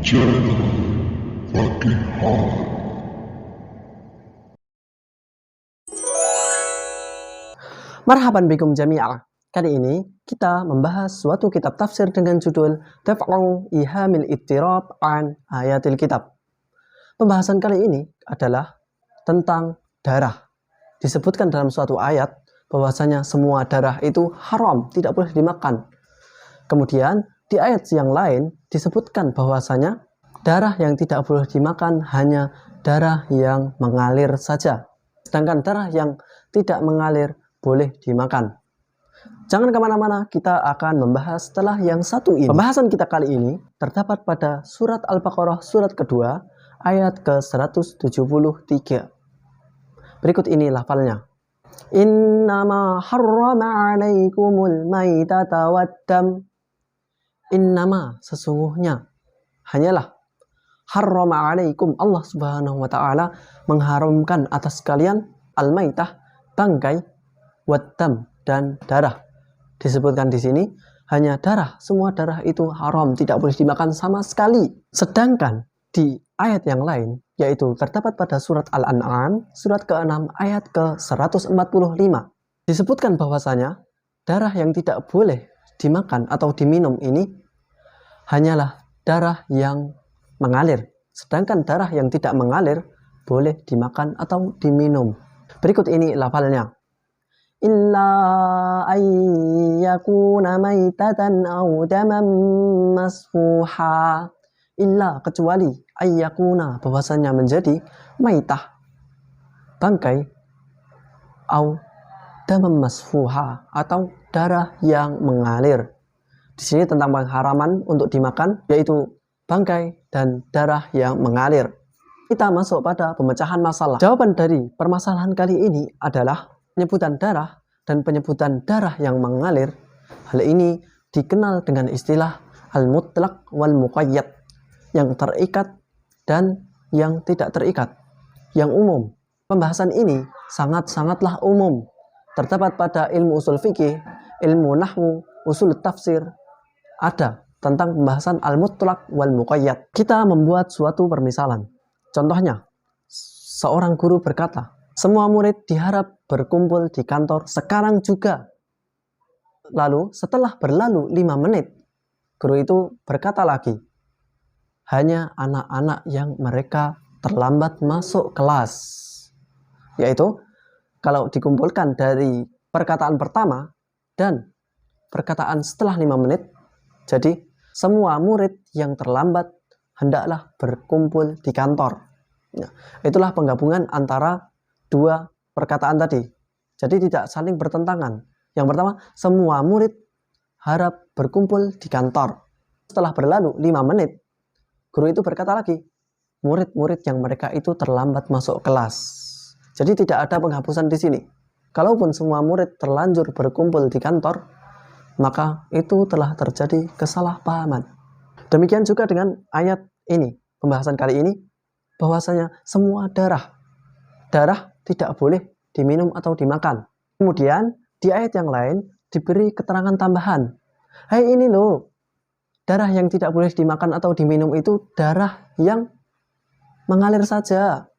channel Fakihah. Marhaban bikum jami'ah. Kali ini kita membahas suatu kitab tafsir dengan judul Daf'u Ihamil Ittirab an Ayatil Kitab. Pembahasan kali ini adalah tentang darah. Disebutkan dalam suatu ayat bahwasanya semua darah itu haram, tidak boleh dimakan. Kemudian di ayat yang lain disebutkan bahwasanya darah yang tidak boleh dimakan hanya darah yang mengalir saja. Sedangkan darah yang tidak mengalir boleh dimakan. Jangan kemana-mana, kita akan membahas setelah yang satu ini. Pembahasan kita kali ini terdapat pada surat Al-Baqarah surat kedua ayat ke-173. Berikut ini lafalnya. Innama harrama alaikumul maitata waddam. Innama, sesungguhnya, hanyalah harrama alaikum, Allah subhanahu wa ta'ala mengharamkan atas kalian al-maitah, bangkai, waddam, dan darah. Disebutkan di sini hanya darah, semua darah itu haram, tidak boleh dimakan sama sekali. Sedangkan di ayat yang lain, yaitu terdapat pada surat Al-An'am surat ke-6 ayat ke-145, disebutkan bahwasanya darah yang tidak boleh dimakan atau diminum ini hanyalah darah yang mengalir. Sedangkan darah yang tidak mengalir boleh dimakan atau diminum. Berikut ini lafalnya. Illa ayyakuna maitatan aw daman masfuha. Illa, kecuali, ayyakuna, bahwasanya menjadi maitah, bangkai, aw daman masfuha, atau darah yang mengalir. Di sini tentang pengharaman untuk dimakan, yaitu bangkai dan darah yang mengalir. Kita masuk pada pemecahan masalah. Jawaban dari permasalahan kali ini adalah penyebutan darah dan penyebutan darah yang mengalir. Hal ini dikenal dengan istilah al-mutlaq wal muqayyad, yang terikat dan yang tidak terikat, yang umum. Pembahasan ini sangat-sangatlah umum. Terdapat pada ilmu usul fikih, ilmu nahwu, usul tafsir, ada tentang pembahasan al-mutlaq wal muqayyad. Kita membuat suatu permisalan. Contohnya, seorang guru berkata, semua murid diharap berkumpul di kantor sekarang juga. Lalu setelah berlalu 5 menit, guru itu berkata lagi, hanya anak-anak yang mereka terlambat masuk kelas. Yaitu, kalau dikumpulkan dari perkataan pertama dan perkataan setelah 5 menit, jadi semua murid yang terlambat hendaklah berkumpul di kantor. Nah, itulah penggabungan antara dua perkataan tadi. Jadi tidak saling bertentangan. Yang pertama, semua murid harap berkumpul di kantor. Setelah berlalu 5 menit, guru itu berkata lagi, murid-murid yang mereka itu terlambat masuk kelas. Jadi tidak ada penghapusan di sini. Kalaupun semua murid terlanjur berkumpul di kantor, maka itu telah terjadi kesalahpahaman. Demikian juga dengan ayat ini, pembahasan kali ini, bahwasanya semua darah tidak boleh diminum atau dimakan. Kemudian di ayat yang lain diberi keterangan tambahan. Hai, ini loh, darah yang tidak boleh dimakan atau diminum itu darah yang mengalir saja.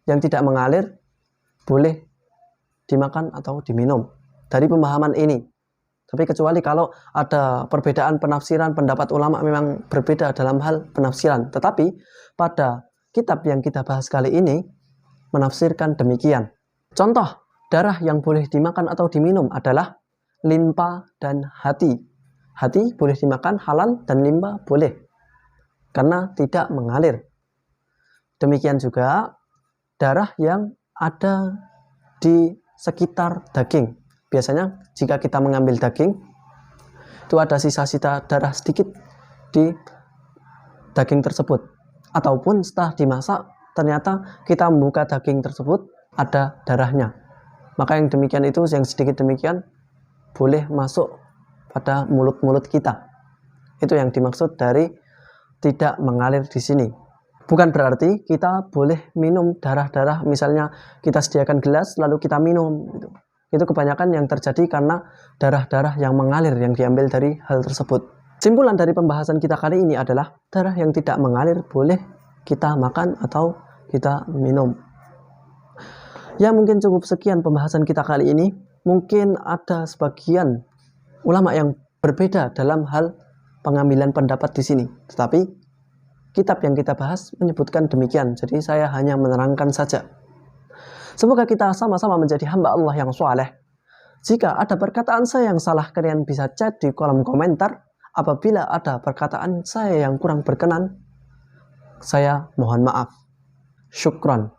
Yang tidak mengalir boleh dimakan atau diminum. Dari pemahaman ini. Tapi kecuali kalau ada perbedaan penafsiran, pendapat ulama memang berbeda dalam hal penafsiran. Tetapi pada kitab yang kita bahas kali ini menafsirkan demikian. Contoh darah yang boleh dimakan atau diminum adalah limpa dan hati. Hati boleh dimakan halal dan limpa boleh karena tidak mengalir. Demikian juga darah yang ada di sekitar daging. Biasanya jika kita mengambil daging, itu ada sisa-sisa darah sedikit di daging tersebut. Ataupun setelah dimasak, ternyata kita membuka daging tersebut, ada darahnya. Maka yang demikian itu, yang sedikit demikian, boleh masuk pada mulut-mulut kita. Itu yang dimaksud dari tidak mengalir di sini. Bukan berarti kita boleh minum darah-darah, misalnya kita sediakan gelas lalu kita minum. Itu kebanyakan yang terjadi karena darah-darah yang mengalir yang diambil dari hal tersebut. Simpulan dari pembahasan kita kali ini adalah darah yang tidak mengalir boleh kita makan atau kita minum. Ya, mungkin cukup sekian pembahasan kita kali ini. Mungkin ada sebagian ulama yang berbeda dalam hal pengambilan pendapat di sini. Tetapi kitab yang kita bahas menyebutkan demikian. Jadi saya hanya menerangkan saja. Semoga kita sama-sama menjadi hamba Allah yang soleh. Jika ada perkataan saya yang salah, kalian bisa chat di kolom komentar. Apabila ada perkataan saya yang kurang berkenan, saya mohon maaf. Syukran.